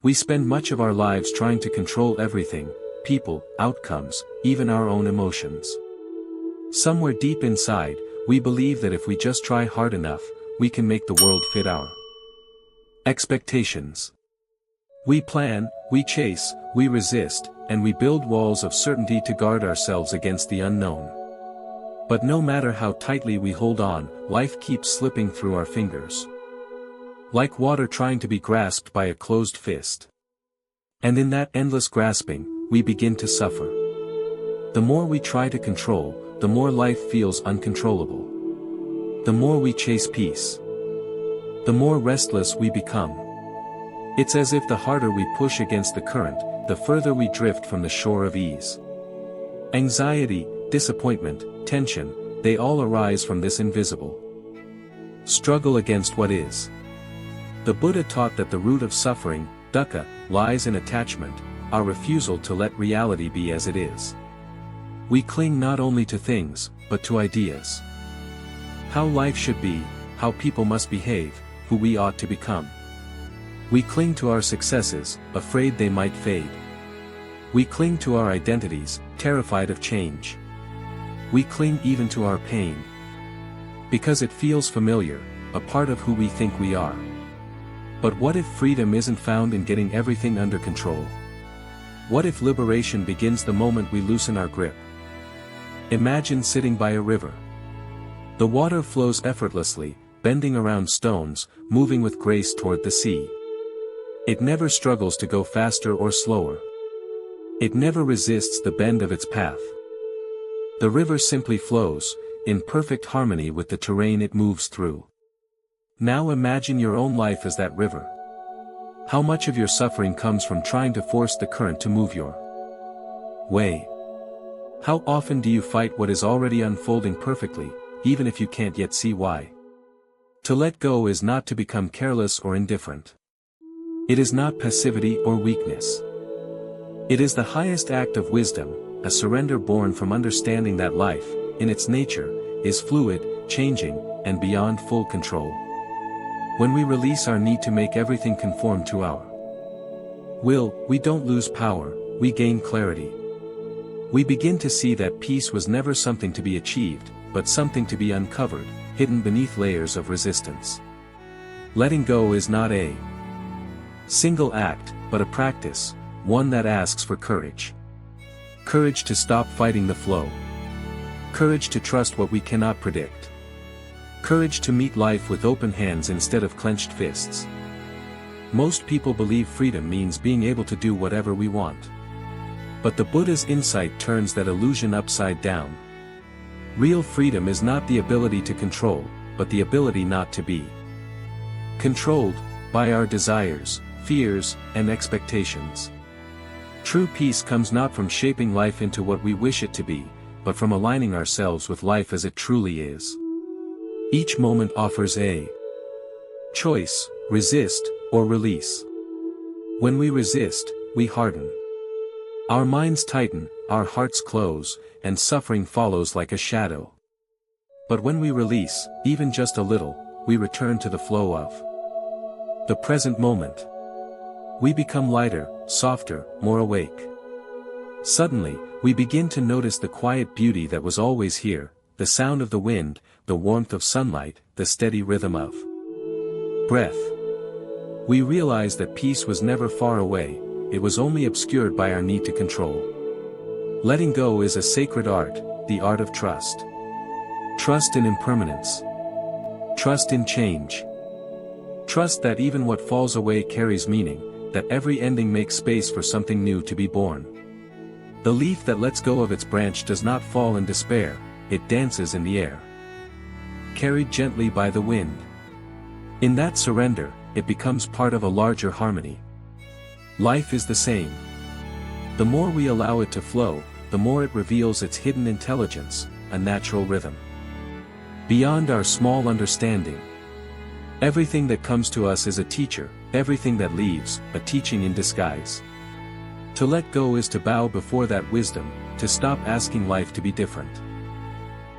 We spend much of our lives trying to control everything, people, outcomes, even our own emotions. Somewhere deep inside, we believe that if we just try hard enough, we can make the world fit our expectations. We plan, we chase, we resist, and we build walls of certainty to guard ourselves against the unknown. But no matter how tightly we hold on, life keeps slipping through our fingers. Like water trying to be grasped by a closed fist. And in that endless grasping, we begin to suffer. The more we try to control, the more life feels uncontrollable. The more we chase peace, the more restless we become. It's as if the harder we push against the current, the further we drift from the shore of ease. Anxiety, disappointment, tension, they all arise from this invisible struggle against what is. The Buddha taught that the root of suffering, dukkha, lies in attachment, our refusal to let reality be as it is. We cling not only to things, but to ideas. How life should be, how people must behave, who we ought to become. We cling to our successes, afraid they might fade. We cling to our identities, terrified of change. We cling even to our pain. Because it feels familiar, a part of who we think we are. But what if freedom isn't found in getting everything under control? What if liberation begins the moment we loosen our grip? Imagine sitting by a river. The water flows effortlessly, bending around stones, moving with grace toward the sea. It never struggles to go faster or slower. It never resists the bend of its path. The river simply flows, in perfect harmony with the terrain it moves through. Now imagine your own life as that river. How much of your suffering comes from trying to force the current to move your way? How often do you fight what is already unfolding perfectly, even if you can't yet see why? To let go is not to become careless or indifferent. It is not passivity or weakness. It is the highest act of wisdom, a surrender born from understanding that life, in its nature, is fluid, changing, and beyond full control. When we release our need to make everything conform to our will, we don't lose power, we gain clarity. We begin to see that peace was never something to be achieved, but something to be uncovered, hidden beneath layers of resistance. Letting go is not a single act, but a practice, one that asks for courage. Courage to stop fighting the flow. Courage to trust what we cannot predict. Courage to meet life with open hands instead of clenched fists. Most people believe freedom means being able to do whatever we want. But the Buddha's insight turns that illusion upside down. Real freedom is not the ability to control, but the ability not to be controlled by our desires, fears, and expectations. True peace comes not from shaping life into what we wish it to be, but from aligning ourselves with life as it truly is. Each moment offers a choice, resist, or release. When we resist, we harden. Our minds tighten, our hearts close, and suffering follows like a shadow. But when we release, even just a little, we return to the flow of the present moment. We become lighter, softer, more awake. Suddenly, we begin to notice the quiet beauty that was always here, the sound of the wind, the warmth of sunlight, the steady rhythm of breath. We realize that peace was never far away, it was only obscured by our need to control. Letting go is a sacred art, the art of trust. Trust in impermanence. Trust in change. Trust that even what falls away carries meaning, that every ending makes space for something new to be born. The leaf that lets go of its branch does not fall in despair, it dances in the air, carried gently by the wind. In that surrender, it becomes part of a larger harmony. Life is the same. The more we allow it to flow, the more it reveals its hidden intelligence, a natural rhythm. Beyond our small understanding. Everything that comes to us is a teacher, everything that leaves, a teaching in disguise. To let go is to bow before that wisdom, to stop asking life to be different.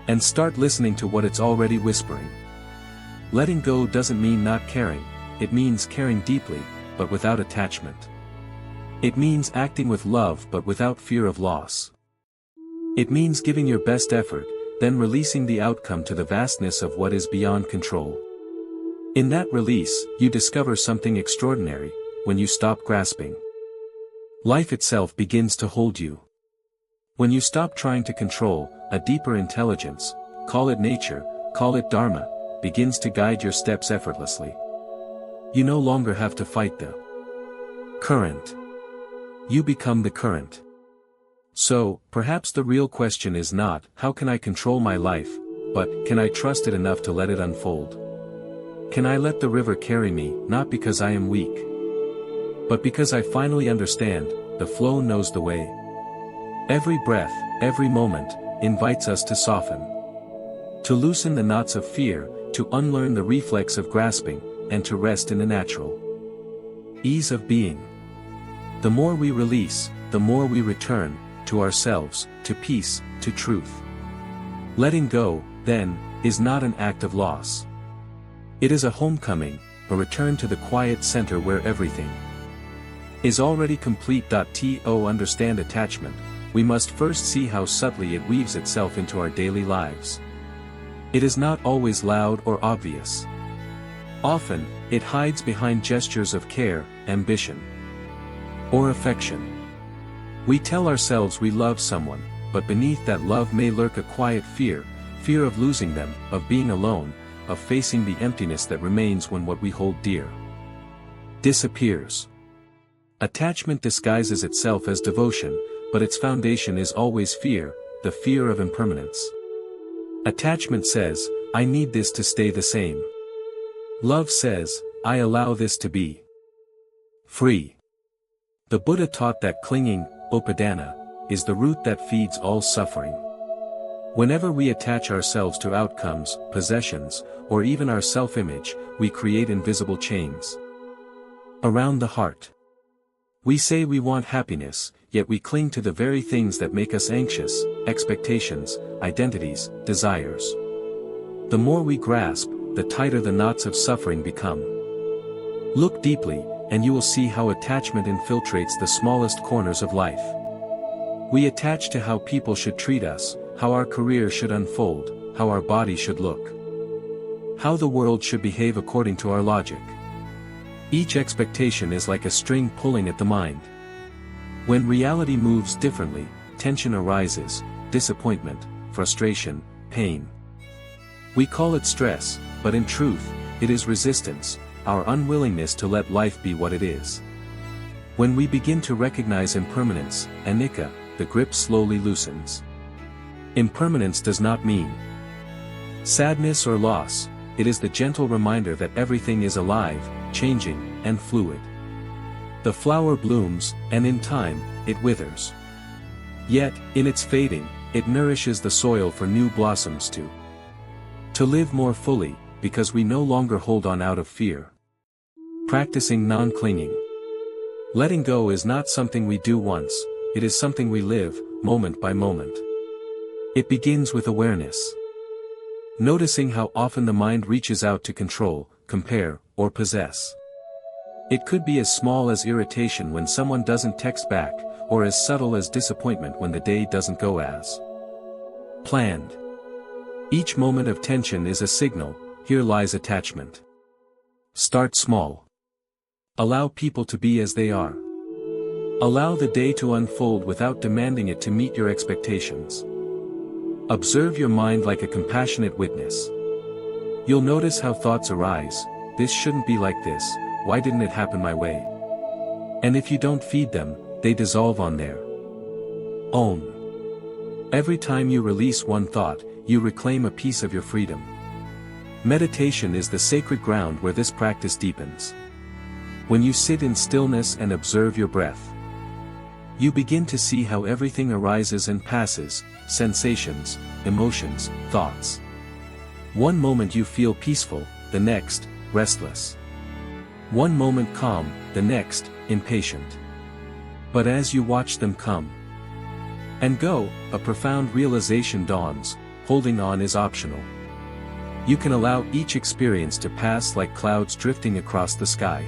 And start listening to what it's already whispering. Letting go doesn't mean not caring, it means caring deeply, but without attachment. It means acting with love but without fear of loss. It means giving your best effort, then releasing the outcome to the vastness of what is beyond control. In that release, you discover something extraordinary. When you stop grasping, life itself begins to hold you. When you stop trying to control, a deeper intelligence, call it nature, call it dharma, begins to guide your steps effortlessly. You no longer have to fight the current. You become the current. So, perhaps the real question is not, how can I control my life, but, can I trust it enough to let it unfold? Can I let the river carry me, not because I am weak, but because I finally understand, the flow knows the way. Every breath, every moment, invites us to soften. To loosen the knots of fear, to unlearn the reflex of grasping, and to rest in the natural ease of being. The more we release, the more we return, to ourselves, to peace, to truth. Letting go, then, is not an act of loss. It is a homecoming, a return to the quiet center where everything is already complete. To understand attachment, we must first see how subtly it weaves itself into our daily lives. It is not always loud or obvious. Often, it hides behind gestures of care, ambition, or affection. We tell ourselves we love someone, but beneath that love may lurk a quiet fear, fear of losing them, of being alone, of facing the emptiness that remains when what we hold dear disappears. Attachment disguises itself as devotion, but its foundation is always fear, the fear of impermanence. Attachment says, I need this to stay the same. Love says, I allow this to be free. The Buddha taught that clinging, upadana, is the root that feeds all suffering. Whenever we attach ourselves to outcomes, possessions, or even our self-image, we create invisible chains around the heart. We say we want happiness, yet we cling to the very things that make us anxious, expectations, identities, desires. The more we grasp, the tighter the knots of suffering become. Look deeply, and you will see how attachment infiltrates the smallest corners of life. We attach to how people should treat us, how our career should unfold, how our body should look, how the world should behave according to our logic. Each expectation is like a string pulling at the mind. When reality moves differently, tension arises, disappointment, frustration, pain. We call it stress, but in truth, it is resistance, our unwillingness to let life be what it is. When we begin to recognize impermanence, anicca, the grip slowly loosens. Impermanence does not mean sadness or loss, it is the gentle reminder that everything is alive, changing, and fluid. The flower blooms, and in time, it withers. Yet, in its fading, it nourishes the soil for new blossoms to live more fully, because we no longer hold on out of fear. Practicing non-clinging. Letting go is not something we do once, it is something we live, moment by moment. It begins with awareness. Noticing how often the mind reaches out to control, compare, or possess. It could be as small as irritation when someone doesn't text back, or as subtle as disappointment when the day doesn't go as planned. Each moment of tension is a signal, here lies attachment. Start small. Allow people to be as they are. Allow the day to unfold without demanding it to meet your expectations. Observe your mind like a compassionate witness. You'll notice how thoughts arise, this shouldn't be like this, why didn't it happen my way? And if you don't feed them, they dissolve on their own. Every time you release one thought, you reclaim a piece of your freedom. Meditation is the sacred ground where this practice deepens. When you sit in stillness and observe your breath, you begin to see how everything arises and passes, sensations, emotions, thoughts. One moment you feel peaceful, the next, restless. One moment calm, the next, impatient. But as you watch them come and go, a profound realization dawns, holding on is optional. You can allow each experience to pass like clouds drifting across the sky.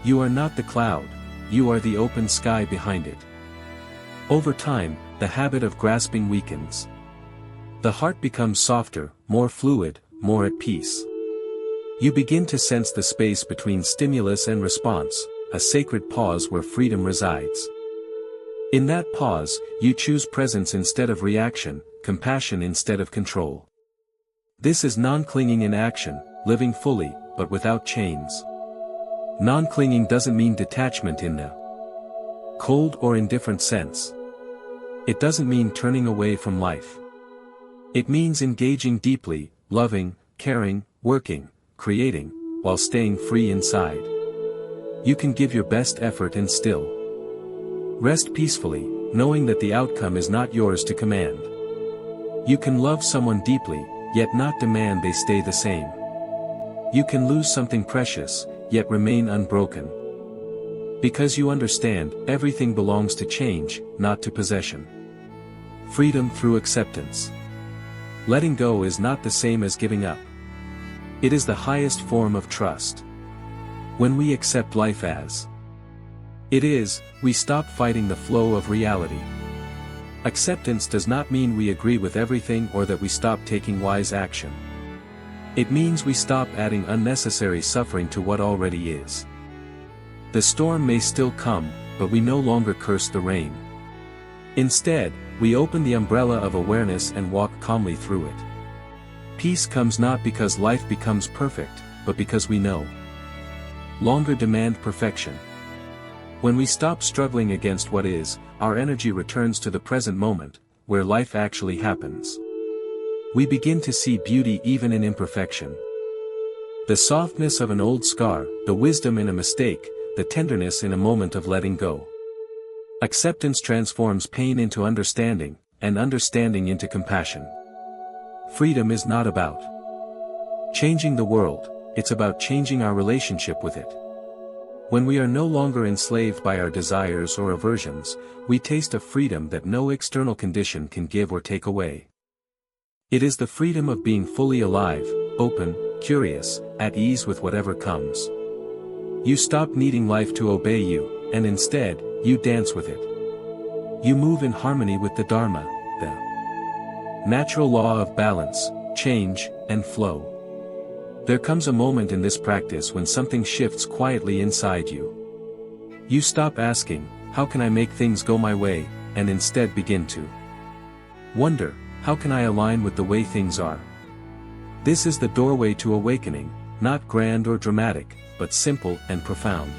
You are not the cloud, you are the open sky behind it. Over time, the habit of grasping weakens. The heart becomes softer, more fluid, more at peace. You begin to sense the space between stimulus and response, a sacred pause where freedom resides. In that pause, you choose presence instead of reaction, compassion instead of control. This is non-clinging in action, living fully, but without chains. Non-clinging doesn't mean detachment in the cold or indifferent sense. It doesn't mean turning away from life. It means engaging deeply, loving, caring, working, creating, while staying free inside. You can give your best effort and still rest peacefully, knowing that the outcome is not yours to command. You can love someone deeply, yet not demand they stay the same. You can lose something precious, yet remain unbroken. Because you understand, everything belongs to change, not to possession. Freedom through acceptance. Letting go is not the same as giving up. It is the highest form of trust. When we accept life as it is, we stop fighting the flow of reality. Acceptance does not mean we agree with everything or that we stop taking wise action. It means we stop adding unnecessary suffering to what already is. The storm may still come, but we no longer curse the rain. Instead, we open the umbrella of awareness and walk calmly through it. Peace comes not because life becomes perfect, but because we no longer demand perfection. When we stop struggling against what is, our energy returns to the present moment, where life actually happens. We begin to see beauty even in imperfection. The softness of an old scar, the wisdom in a mistake, the tenderness in a moment of letting go. Acceptance transforms pain into understanding, and understanding into compassion. Freedom is not about changing the world, it's about changing our relationship with it. When we are no longer enslaved by our desires or aversions, we taste a freedom that no external condition can give or take away. It is the freedom of being fully alive, open, curious, at ease with whatever comes. You stop needing life to obey you, and instead, you dance with it. You move in harmony with the Dharma, the natural law of balance, change, and flow. There comes a moment in this practice when something shifts quietly inside you. You stop asking, how can I make things go my way, and instead begin to wonder, how can I align with the way things are? This is the doorway to awakening, not grand or dramatic, but simple and profound.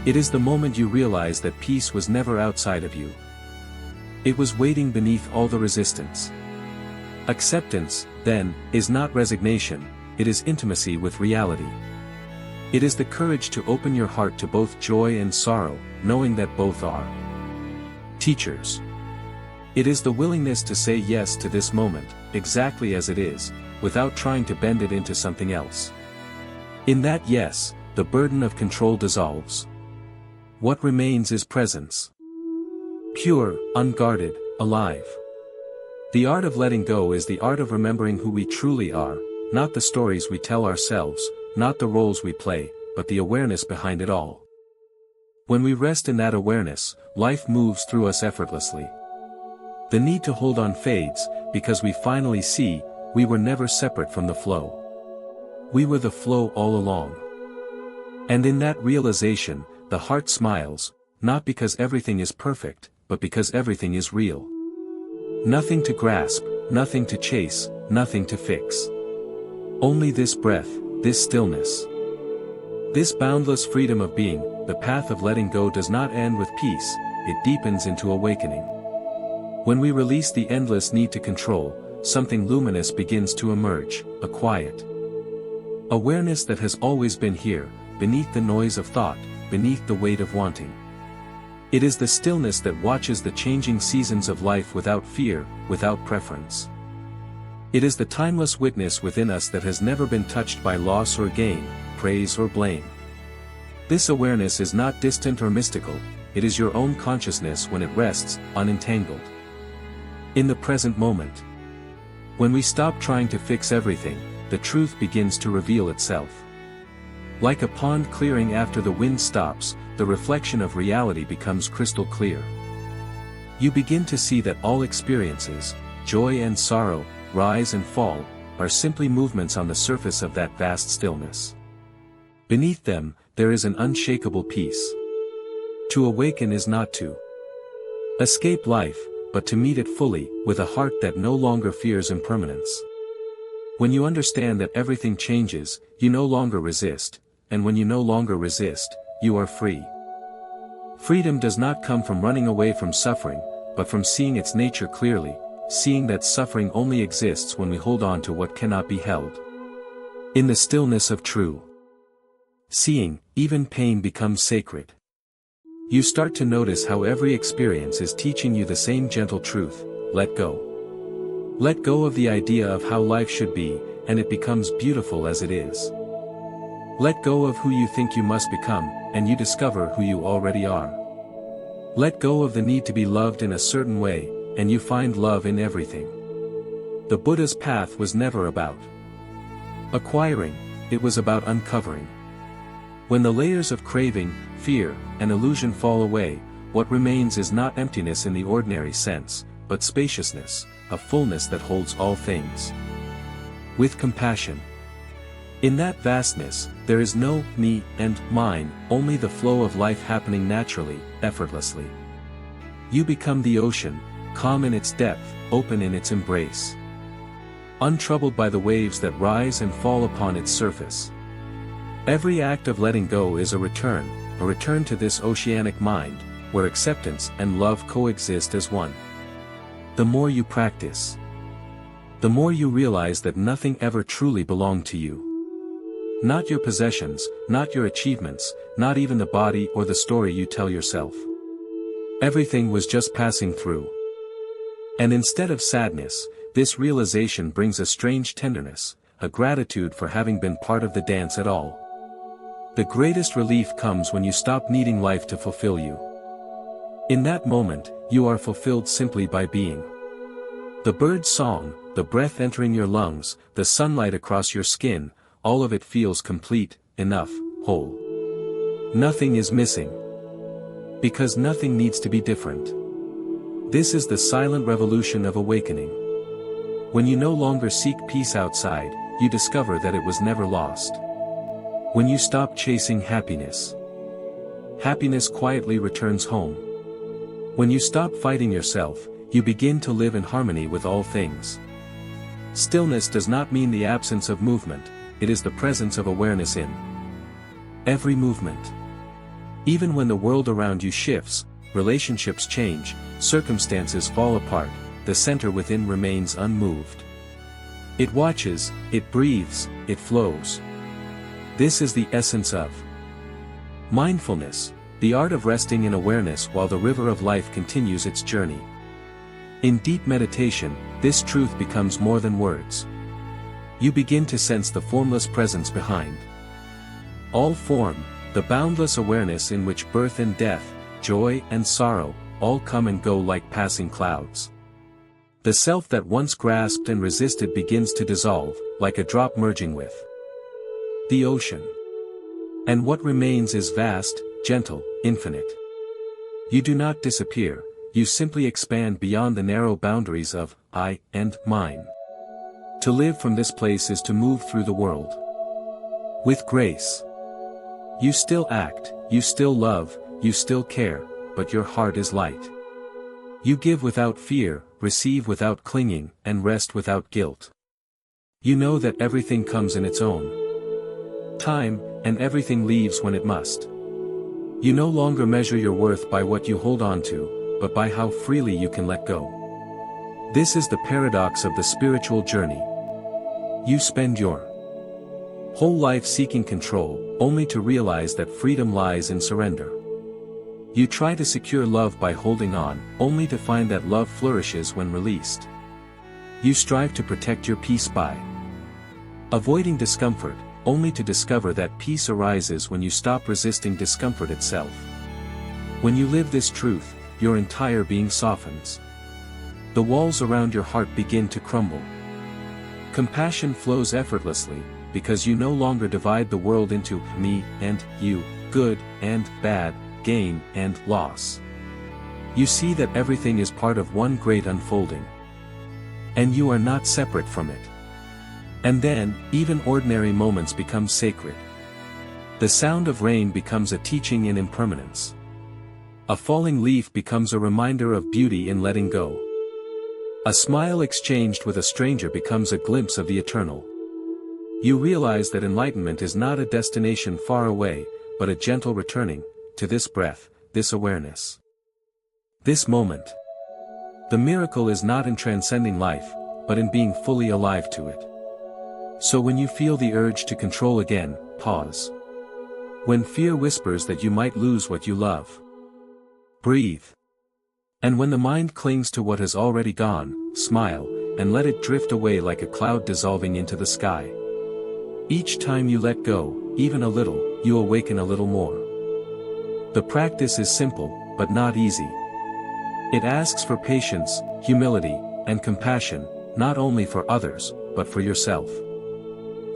It is the moment you realize that peace was never outside of you. It was waiting beneath all the resistance. Acceptance, then, is not resignation, it is intimacy with reality. It is the courage to open your heart to both joy and sorrow, knowing that both are teachers. It is the willingness to say yes to this moment, exactly as it is, without trying to bend it into something else. In that yes, the burden of control dissolves. What remains is presence. Pure, unguarded, alive. The art of letting go is the art of remembering who we truly are, not the stories we tell ourselves, not the roles we play, but the awareness behind it all. When we rest in that awareness, life moves through us effortlessly. The need to hold on fades, because we finally see, we were never separate from the flow. We were the flow all along. And in that realization, the heart smiles, not because everything is perfect, but because everything is real. Nothing to grasp, nothing to chase, nothing to fix. Only this breath, this stillness. This boundless freedom of being, the path of letting go does not end with peace, it deepens into awakening. When we release the endless need to control, something luminous begins to emerge, a quiet awareness that has always been here, beneath the noise of thought, beneath the weight of wanting. It is the stillness that watches the changing seasons of life without fear, without preference. It is the timeless witness within us that has never been touched by loss or gain, praise or blame. This awareness is not distant or mystical, it is your own consciousness when it rests, unentangled in the present moment. When we stop trying to fix everything, the truth begins to reveal itself. Like a pond clearing after the wind stops, the reflection of reality becomes crystal clear. You begin to see that all experiences, joy and sorrow, rise and fall, are simply movements on the surface of that vast stillness. Beneath them, there is an unshakable peace. To awaken is not to escape life, but to meet it fully, with a heart that no longer fears impermanence. When you understand that everything changes, you no longer resist, and when you no longer resist, you are free. Freedom does not come from running away from suffering, but from seeing its nature clearly, seeing that suffering only exists when we hold on to what cannot be held. In the stillness of true seeing, even pain becomes sacred. You start to notice how every experience is teaching you the same gentle truth: let go. Let go of the idea of how life should be, and it becomes beautiful as it is. Let go of who you think you must become, and you discover who you already are. Let go of the need to be loved in a certain way, and you find love in everything. The Buddha's path was never about acquiring, it was about uncovering. When the layers of craving, fear, and illusion fall away, what remains is not emptiness in the ordinary sense, but spaciousness, a fullness that holds all things with compassion. In that vastness, there is no me and mine, only the flow of life happening naturally, effortlessly. You become the ocean, calm in its depth, open in its embrace, untroubled by the waves that rise and fall upon its surface. Every act of letting go is a return to this oceanic mind, where acceptance and love coexist as one. The more you practice, the more you realize that nothing ever truly belonged to you. Not your possessions, not your achievements, not even the body or the story you tell yourself. Everything was just passing through. And instead of sadness, this realization brings a strange tenderness, a gratitude for having been part of the dance at all. The greatest relief comes when you stop needing life to fulfill you. In that moment, you are fulfilled simply by being. The bird's song, the breath entering your lungs, the sunlight across your skin, all of it feels complete, enough, whole. Nothing is missing. Because nothing needs to be different. This is the silent revolution of awakening. When you no longer seek peace outside, you discover that it was never lost. When you stop chasing happiness, happiness quietly returns home. When you stop fighting yourself, you begin to live in harmony with all things. Stillness does not mean the absence of movement, it is the presence of awareness in every movement. Even when the world around you shifts, relationships change, circumstances fall apart, the center within remains unmoved. It watches, it breathes, it flows. This is the essence of mindfulness, the art of resting in awareness while the river of life continues its journey. In deep meditation, this truth becomes more than words. You begin to sense the formless presence behind all form, the boundless awareness in which birth and death, joy and sorrow, all come and go like passing clouds. The self that once grasped and resisted begins to dissolve, like a drop merging with the ocean. And what remains is vast, gentle, infinite. You do not disappear, you simply expand beyond the narrow boundaries of I and mine. To live from this place is to move through the world with grace. You still act, you still love, you still care, but your heart is light. You give without fear, receive without clinging, and rest without guilt. You know that everything comes in its own time, and everything leaves when it must. You no longer measure your worth by what you hold on to, but by how freely you can let go. This is the paradox of the spiritual journey. You spend your whole life seeking control, only to realize that freedom lies in surrender. You try to secure love by holding on, only to find that love flourishes when released. You strive to protect your peace by avoiding discomfort, only to discover that peace arises when you stop resisting discomfort itself. When you live this truth, your entire being softens. The walls around your heart begin to crumble. Compassion flows effortlessly, because you no longer divide the world into me and you, good and bad, gain and loss. You see that everything is part of one great unfolding. And you are not separate from it. And then, even ordinary moments become sacred. The sound of rain becomes a teaching in impermanence. A falling leaf becomes a reminder of beauty in letting go. A smile exchanged with a stranger becomes a glimpse of the eternal. You realize that enlightenment is not a destination far away, but a gentle returning, to this breath, this awareness. This moment. The miracle is not in transcending life, but in being fully alive to it. So when you feel the urge to control again, pause. When fear whispers that you might lose what you love, breathe. And when the mind clings to what has already gone, smile, and let it drift away like a cloud dissolving into the sky. Each time you let go, even a little, you awaken a little more. The practice is simple, but not easy. It asks for patience, humility, and compassion, not only for others, but for yourself.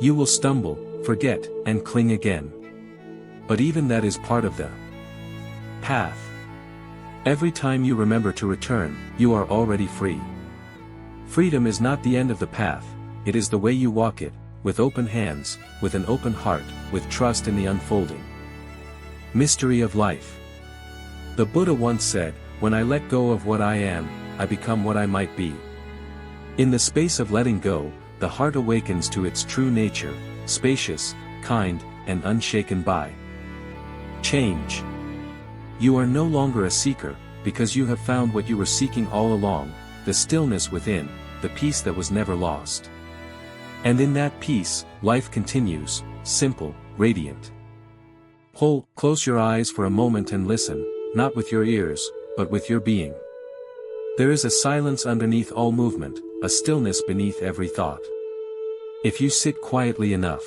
You will stumble, forget, and cling again. But even that is part of the path. Every time you remember to return, you are already free. Freedom is not the end of the path, it is the way you walk it, with open hands, with an open heart, with trust in the unfolding mystery of life. The Buddha once said, "When I let go of what I am, I become what I might be." In the space of letting go, the heart awakens to its true nature, spacious, kind, and unshaken by change. You are no longer a seeker, because you have found what you were seeking all along, the stillness within, the peace that was never lost. And in that peace, life continues, simple, radiant. Close your eyes for a moment and listen, not with your ears, but with your being. There is a silence underneath all movement, a stillness beneath every thought. If you sit quietly enough,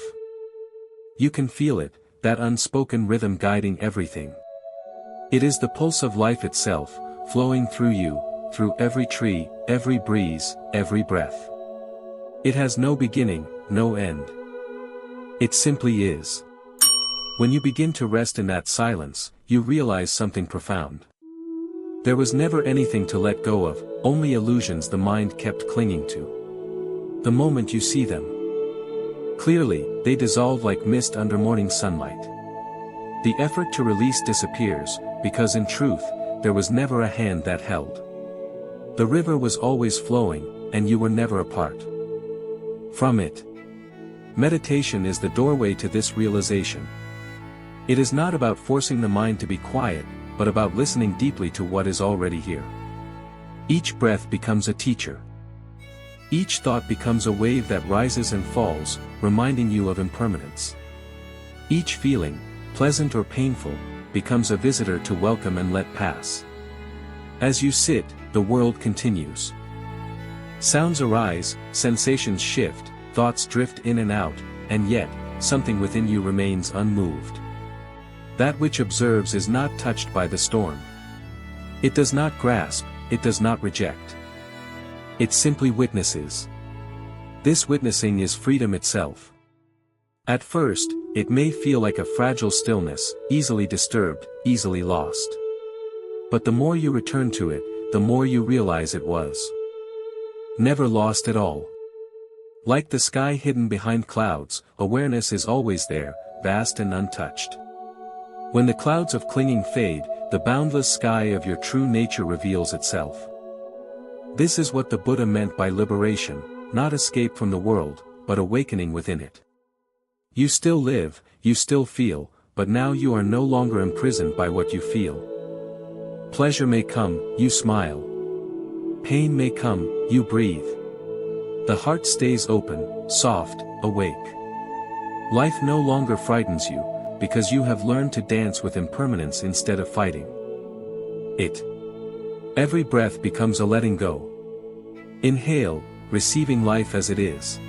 you can feel it, that unspoken rhythm guiding everything. It is the pulse of life itself, flowing through you, through every tree, every breeze, every breath. It has no beginning, no end. It simply is. When you begin to rest in that silence, you realize something profound. There was never anything to let go of, only illusions the mind kept clinging to. The moment you see them clearly, they dissolve like mist under morning sunlight. The effort to release disappears, because in truth, there was never a hand that held. The river was always flowing, and you were never apart from it. Meditation is the doorway to this realization. It is not about forcing the mind to be quiet, but about listening deeply to what is already here. Each breath becomes a teacher. Each thought becomes a wave that rises and falls, reminding you of impermanence. Each feeling, pleasant or painful, becomes a visitor to welcome and let pass. As you sit, the world continues. Sounds arise, sensations shift, thoughts drift in and out, and yet, something within you remains unmoved. That which observes is not touched by the storm. It does not grasp, it does not reject. It simply witnesses. This witnessing is freedom itself. At first, it may feel like a fragile stillness, easily disturbed, easily lost. But the more you return to it, the more you realize it was never lost at all. Like the sky hidden behind clouds, awareness is always there, vast and untouched. When the clouds of clinging fade, the boundless sky of your true nature reveals itself. This is what the Buddha meant by liberation, not escape from the world, but awakening within it. You still live, you still feel, but now you are no longer imprisoned by what you feel. Pleasure may come, you smile. Pain may come, you breathe. The heart stays open, soft, awake. Life no longer frightens you, because you have learned to dance with impermanence instead of fighting it. Every breath becomes a letting go. Inhale, receiving life as it is.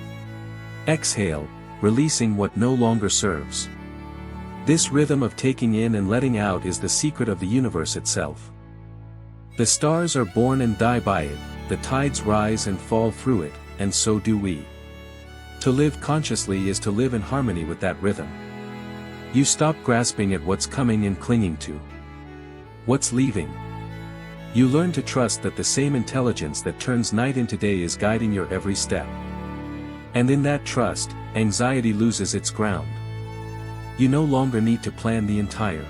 Exhale, releasing what no longer serves. This rhythm of taking in and letting out is the secret of the universe itself. The stars are born and die by it, the tides rise and fall through it, and so do we. To live consciously is to live in harmony with that rhythm. You stop grasping at what's coming and clinging to what's leaving. You learn to trust that the same intelligence that turns night into day is guiding your every step. And in that trust, anxiety loses its ground. You no longer need to plan the entire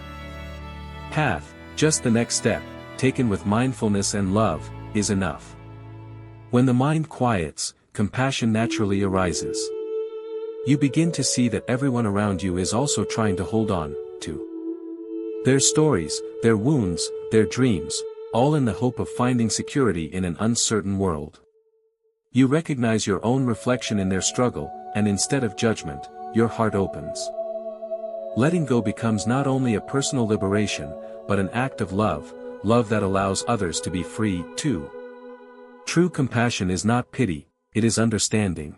path, just the next step, taken with mindfulness and love, is enough. When the mind quiets, compassion naturally arises. You begin to see that everyone around you is also trying to hold on to their stories, their wounds, their dreams, all in the hope of finding security in an uncertain world. You recognize your own reflection in their struggle, and instead of judgment, your heart opens. Letting go becomes not only a personal liberation, but an act of love, love that allows others to be free, too. True compassion is not pity, it is understanding.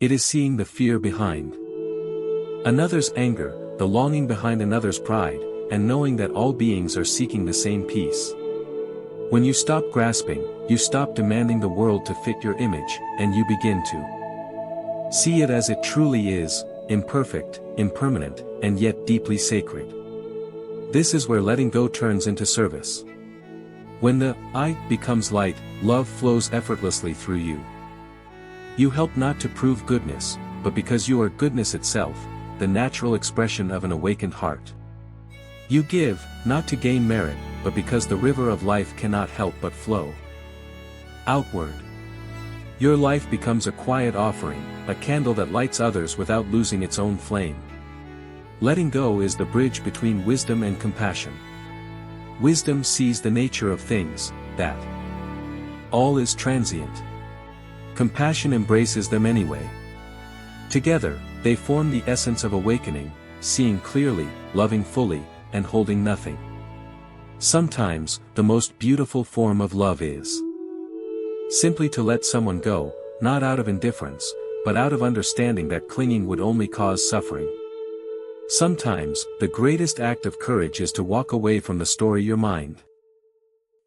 It is seeing the fear behind another's anger, the longing behind another's pride, and knowing that all beings are seeking the same peace. When you stop grasping, you stop demanding the world to fit your image, and you begin to see it as it truly is, imperfect, impermanent, and yet deeply sacred. This is where letting go turns into service. When the I becomes light, love flows effortlessly through you. You help not to prove goodness, but because you are goodness itself, the natural expression of an awakened heart. You give, not to gain merit, but because the river of life cannot help but flow outward. Your life becomes a quiet offering, a candle that lights others without losing its own flame. Letting go is the bridge between wisdom and compassion. Wisdom sees the nature of things, that all is transient. Compassion embraces them anyway. Together, they form the essence of awakening, seeing clearly, loving fully, and holding nothing. Sometimes, the most beautiful form of love is simply to let someone go, not out of indifference, but out of understanding that clinging would only cause suffering. Sometimes, the greatest act of courage is to walk away from the story your mind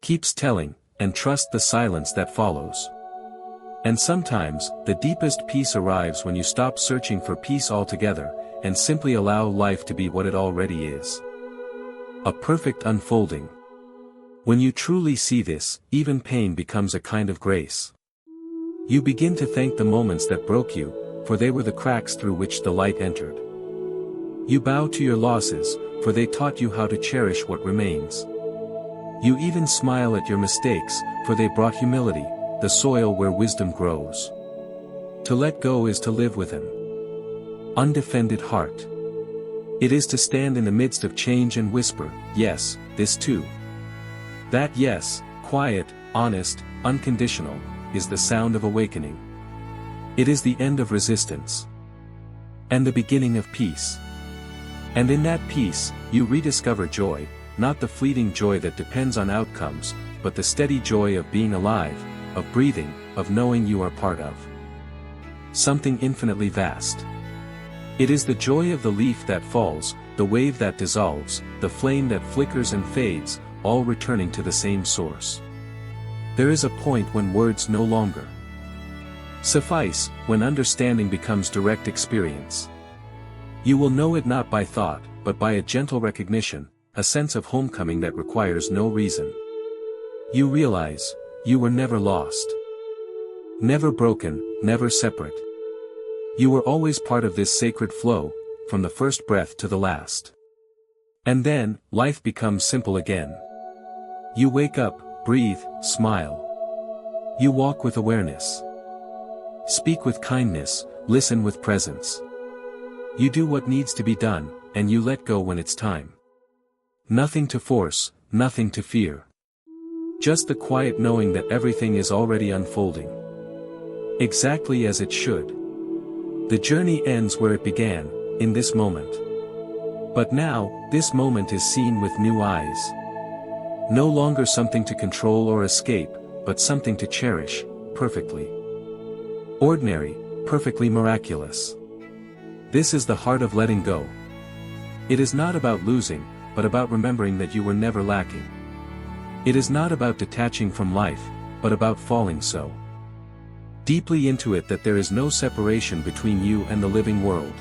keeps telling, and trust the silence that follows. And sometimes, the deepest peace arrives when you stop searching for peace altogether, and simply allow life to be what it already is. A perfect unfolding. When you truly see this, even pain becomes a kind of grace. You begin to thank the moments that broke you, for they were the cracks through which the light entered. You bow to your losses, for they taught you how to cherish what remains. You even smile at your mistakes, for they brought humility, the soil where wisdom grows. To let go is to live with an undefended heart. It is to stand in the midst of change and whisper, yes, this too. That yes, quiet, honest, unconditional, is the sound of awakening. It is the end of resistance. And the beginning of peace. And in that peace, you rediscover joy, not the fleeting joy that depends on outcomes, but the steady joy of being alive, of breathing, of knowing you are part of something infinitely vast. It is the joy of the leaf that falls, the wave that dissolves, the flame that flickers and fades, all returning to the same source. There is a point when words no longer suffice, when understanding becomes direct experience. You will know it not by thought, but by a gentle recognition, a sense of homecoming that requires no reason. You realize, you were never lost. Never broken, never separate. You were always part of this sacred flow, from the first breath to the last. And then, life becomes simple again. You wake up, breathe, smile. You walk with awareness. Speak with kindness, listen with presence. You do what needs to be done, and you let go when it's time. Nothing to force, nothing to fear. Just the quiet knowing that everything is already unfolding. Exactly as it should. The journey ends where it began, in this moment. But now, this moment is seen with new eyes. No longer something to control or escape, but something to cherish, perfectly ordinary, perfectly miraculous. This is the heart of letting go. It is not about losing, but about remembering that you were never lacking. It is not about detaching from life, but about falling so deeply into it that there is no separation between you and the living world.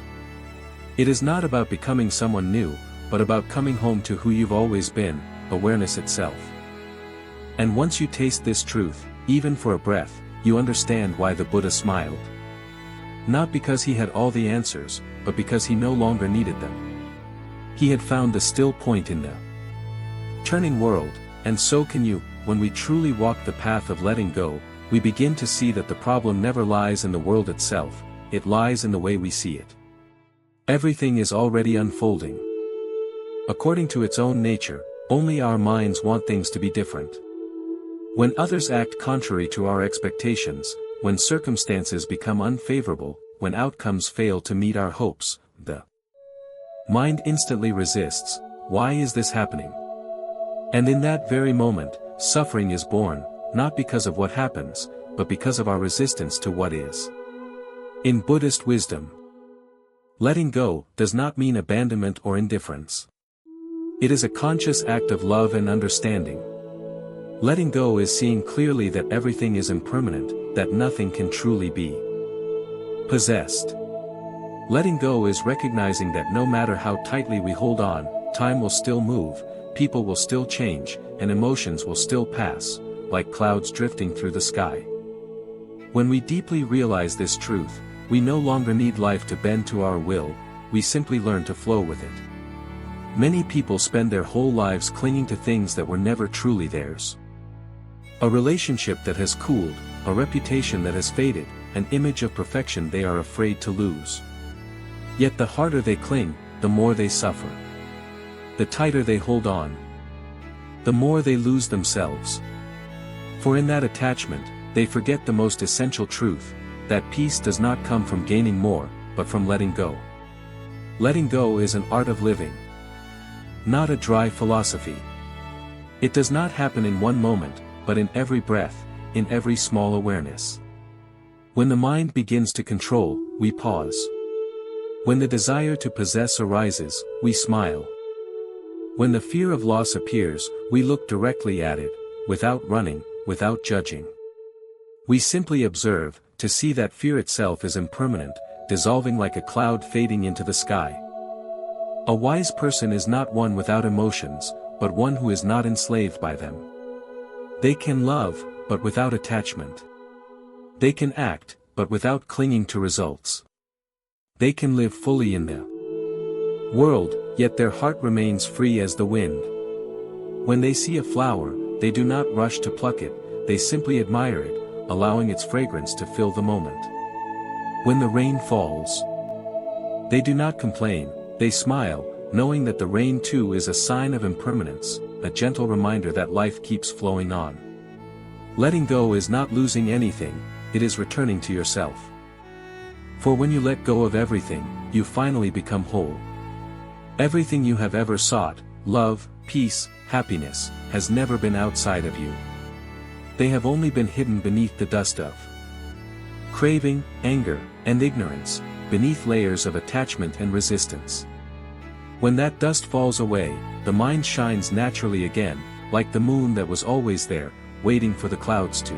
It is not about becoming someone new, but about coming home to who you've always been, awareness itself. And once you taste this truth, even for a breath, you understand why the Buddha smiled. Not because he had all the answers, but because he no longer needed them. He had found the still point in the turning world, and so can you. When we truly walk the path of letting go, we begin to see that the problem never lies in the world itself, it lies in the way we see it. Everything is already unfolding. According to its own nature, only our minds want things to be different. When others act contrary to our expectations, when circumstances become unfavorable, when outcomes fail to meet our hopes, the mind instantly resists. Why is this happening? And in that very moment, suffering is born, not because of what happens, but because of our resistance to what is. In Buddhist wisdom, letting go does not mean abandonment or indifference. It is a conscious act of love and understanding. Letting go is seeing clearly that everything is impermanent, that nothing can truly be possessed. Letting go is recognizing that no matter how tightly we hold on, time will still move, people will still change, and emotions will still pass, like clouds drifting through the sky. When we deeply realize this truth, we no longer need life to bend to our will, we simply learn to flow with it. Many people spend their whole lives clinging to things that were never truly theirs. A relationship that has cooled, a reputation that has faded, an image of perfection they are afraid to lose. Yet the harder they cling, the more they suffer. The tighter they hold on, the more they lose themselves. For in that attachment, they forget the most essential truth, that peace does not come from gaining more, but from letting go. Letting go is an art of living, not a dry philosophy. It does not happen in one moment, but in every breath, in every small awareness. When the mind begins to control, we pause. When the desire to possess arises, we smile. When the fear of loss appears, we look directly at it, without running, without judging. We simply observe, to see that fear itself is impermanent, dissolving like a cloud fading into the sky. A wise person is not one without emotions, but one who is not enslaved by them. They can love, but without attachment. They can act, but without clinging to results. They can live fully in the world, yet their heart remains free as the wind. When they see a flower, they do not rush to pluck it, they simply admire it, allowing its fragrance to fill the moment. When the rain falls, they do not complain, they smile, knowing that the rain too is a sign of impermanence, a gentle reminder that life keeps flowing on. Letting go is not losing anything, it is returning to yourself. For when you let go of everything, you finally become whole. Everything you have ever sought, love, peace, happiness, has never been outside of you. They have only been hidden beneath the dust of craving, anger, and ignorance, beneath layers of attachment and resistance. When that dust falls away, the mind shines naturally again, like the moon that was always there, waiting for the clouds to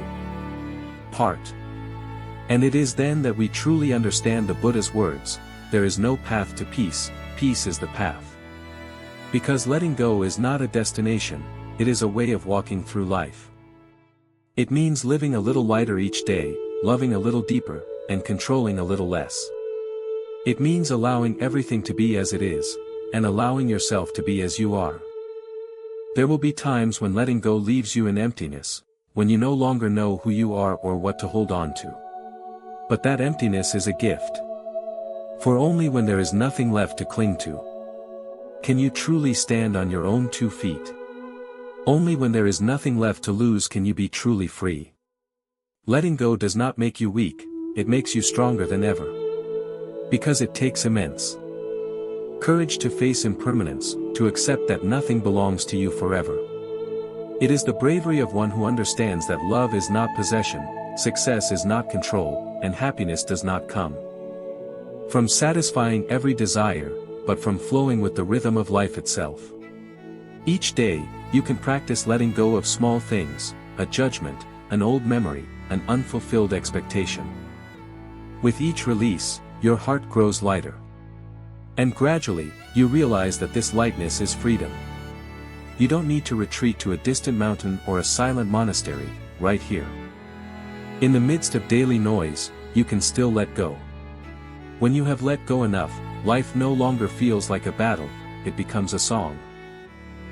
part. And it is then that we truly understand the Buddha's words, there is no path to peace, peace is the path. Because letting go is not a destination, it is a way of walking through life. It means living a little lighter each day, loving a little deeper, and controlling a little less. It means allowing everything to be as it is, and allowing yourself to be as you are. There will be times when letting go leaves you in emptiness, when you no longer know who you are or what to hold on to. But that emptiness is a gift. For only when there is nothing left to cling to, can you truly stand on your own 2 feet. Only when there is nothing left to lose can you be truly free. Letting go does not make you weak, it makes you stronger than ever. Because it takes immense courage to face impermanence, to accept that nothing belongs to you forever. It is the bravery of one who understands that love is not possession, success is not control, and happiness does not come from satisfying every desire, but from flowing with the rhythm of life itself. Each day, you can practice letting go of small things, a judgment, an old memory, an unfulfilled expectation. With each release, your heart grows lighter. And gradually, you realize that this lightness is freedom. You don't need to retreat to a distant mountain or a silent monastery, right here. In the midst of daily noise, you can still let go. When you have let go enough, life no longer feels like a battle, it becomes a song.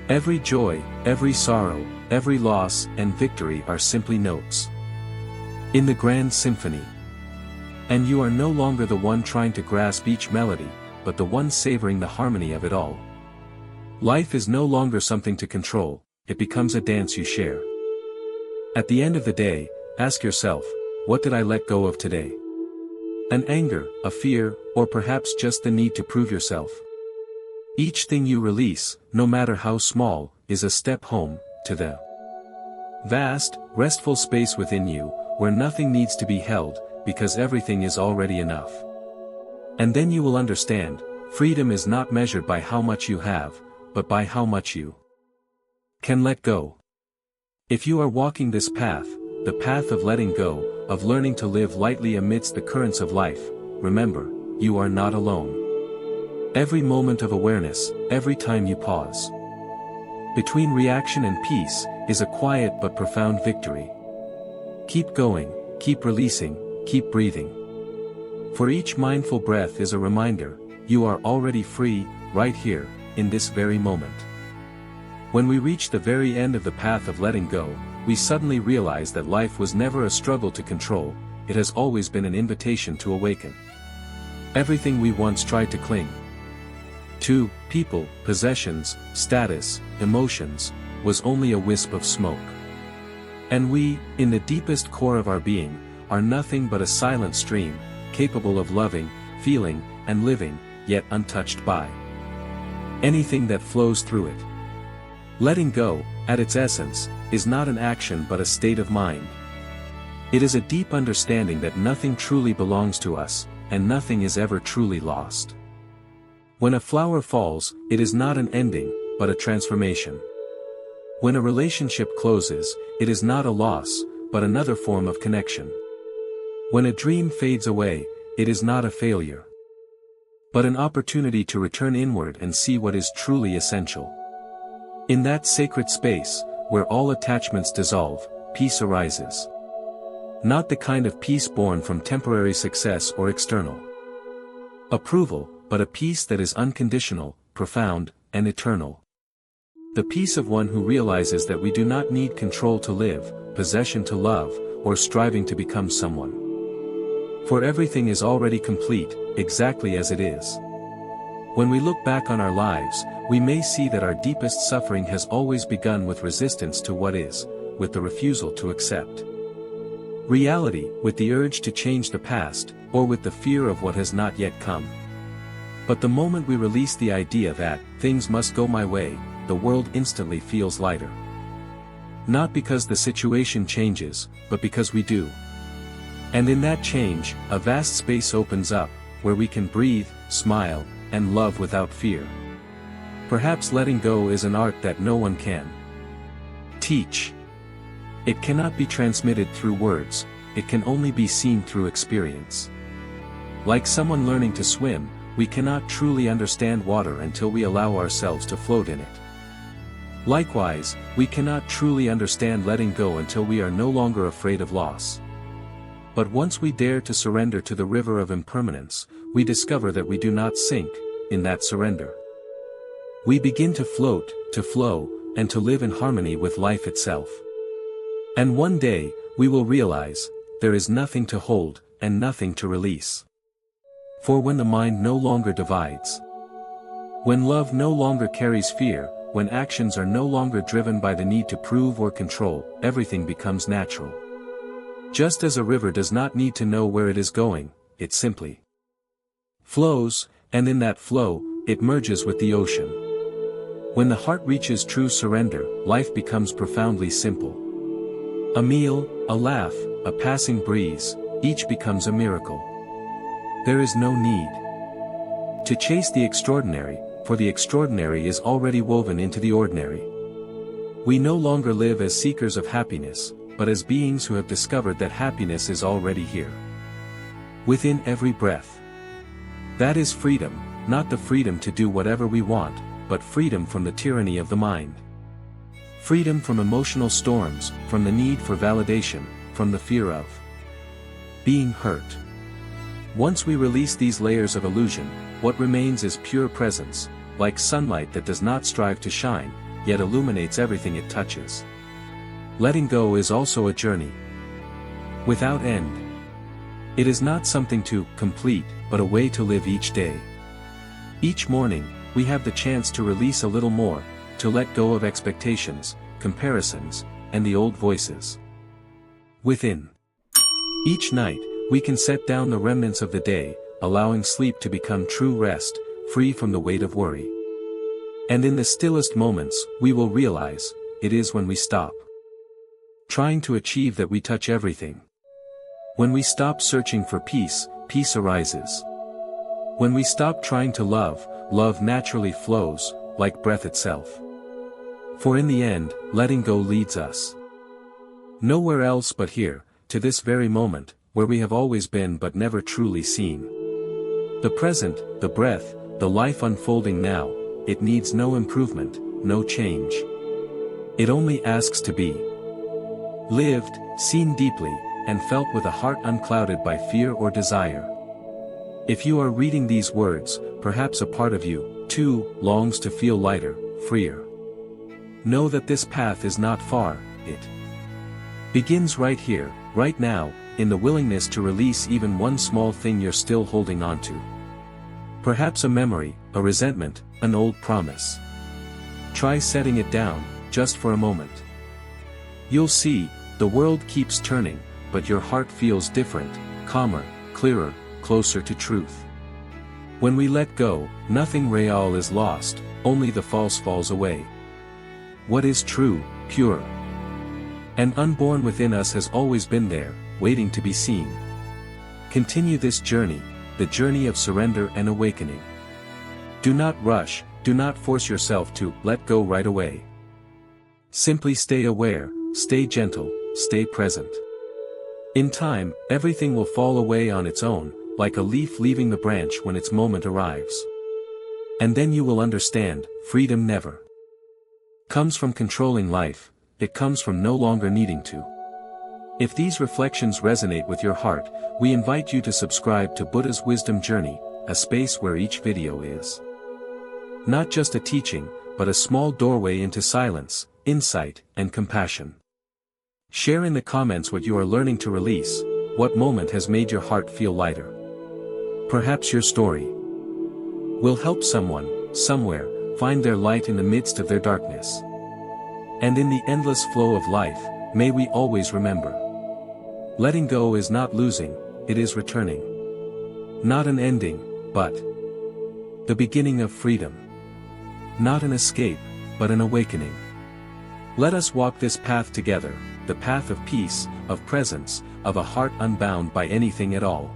Every joy, every sorrow, every loss and victory are simply notes in the grand symphony. And you are no longer the one trying to grasp each melody, but the one savoring the harmony of it all. Life is no longer something to control, it becomes a dance you share. At the end of the day, ask yourself, what did I let go of today? An anger, a fear, or perhaps just the need to prove yourself. Each thing you release, no matter how small, is a step home, to the vast, restful space within you, where nothing needs to be held, because everything is already enough. And then you will understand, freedom is not measured by how much you have, but by how much you can let go. If you are walking this path, the path of letting go, of learning to live lightly amidst the currents of life, remember, you are not alone. Every moment of awareness, every time you pause between reaction and peace, is a quiet but profound victory. Keep going, keep releasing, keep breathing. For each mindful breath is a reminder, you are already free, right here, in this very moment. When we reach the very end of the path of letting go, we suddenly realize that life was never a struggle to control, it has always been an invitation to awaken. Everything we once tried to cling to, people, possessions, status, emotions, was only a wisp of smoke. And we, in the deepest core of our being, are nothing but a silent stream, capable of loving, feeling, and living, yet untouched by anything that flows through it. Letting go, at its essence, is not an action but a state of mind. It is a deep understanding that nothing truly belongs to us, and nothing is ever truly lost. When a flower falls, it is not an ending, but a transformation. When a relationship closes, it is not a loss, but another form of connection. When a dream fades away, it is not a failure, but an opportunity to return inward and see what is truly essential. In that sacred space, where all attachments dissolve, peace arises. Not the kind of peace born from temporary success or external approval, but a peace that is unconditional, profound, and eternal. The peace of one who realizes that we do not need control to live, possession to love, or striving to become someone. For everything is already complete, exactly as it is. When we look back on our lives, we may see that our deepest suffering has always begun with resistance to what is, with the refusal to accept reality, with the urge to change the past, or with the fear of what has not yet come. But the moment we release the idea that things must go my way, the world instantly feels lighter. Not because the situation changes, but because we do. And in that change, a vast space opens up, where we can breathe, smile, and love without fear. Perhaps letting go is an art that no one can teach. It cannot be transmitted through words, it can only be seen through experience. Like someone learning to swim, we cannot truly understand water until we allow ourselves to float in it. Likewise, we cannot truly understand letting go until we are no longer afraid of loss. But once we dare to surrender to the river of impermanence, we discover that we do not sink in that surrender. We begin to float, to flow, and to live in harmony with life itself. And one day, we will realize, there is nothing to hold, and nothing to release. For when the mind no longer divides, when love no longer carries fear, when actions are no longer driven by the need to prove or control, everything becomes natural. Just as a river does not need to know where it is going, it simply flows, and in that flow, it merges with the ocean. When the heart reaches true surrender, life becomes profoundly simple. A meal, a laugh, a passing breeze, each becomes a miracle. There is no need to chase the extraordinary, for the extraordinary is already woven into the ordinary. We no longer live as seekers of happiness, but as beings who have discovered that happiness is already here. Within every breath. That is freedom, not the freedom to do whatever we want, but freedom from the tyranny of the mind. Freedom from emotional storms, from the need for validation, from the fear of being hurt. Once we release these layers of illusion, what remains is pure presence, like sunlight that does not strive to shine, yet illuminates everything it touches. Letting go is also a journey without end. It is not something to complete, but a way to live each day. Each morning, we have the chance to release a little more, to let go of expectations, comparisons, and the old voices within. Each night, we can set down the remnants of the day, allowing sleep to become true rest, free from the weight of worry. And in the stillest moments, we will realize, it is when we stop trying to achieve that we touch everything. When we stop searching for peace, peace arises. When we stop trying to love, love naturally flows, like breath itself. For in the end, letting go leads us nowhere else but here, to this very moment, where we have always been but never truly seen. The present, the breath, the life unfolding now, it needs no improvement, no change. It only asks to be lived, seen deeply, and felt with a heart unclouded by fear or desire. If you are reading these words, perhaps a part of you, too, longs to feel lighter, freer. Know that this path is not far, it begins right here, right now, in the willingness to release even one small thing you're still holding on to. Perhaps a memory, a resentment, an old promise. Try setting it down, just for a moment. You'll see, the world keeps turning, but your heart feels different, calmer, clearer, closer to truth. When we let go, nothing real is lost, only the false falls away. What is true, pure, and unborn within us has always been there, waiting to be seen. Continue this journey, the journey of surrender and awakening. Do not rush, do not force yourself to let go right away. Simply stay aware, stay gentle, stay present. In time, everything will fall away on its own, like a leaf leaving the branch when its moment arrives. And then you will understand, freedom never comes from controlling life, it comes from no longer needing to. If these reflections resonate with your heart, we invite you to subscribe to Buddha's Wisdom Journey, a space where each video is not just a teaching, but a small doorway into silence, insight, and compassion. Share in the comments what you are learning to release, what moment has made your heart feel lighter. Perhaps your story will help someone, somewhere, find their light in the midst of their darkness. And in the endless flow of life, may we always remember, letting go is not losing, it is returning. Not an ending, but the beginning of freedom. Not an escape, but an awakening. Let us walk this path together, the path of peace, of presence, of a heart unbound by anything at all.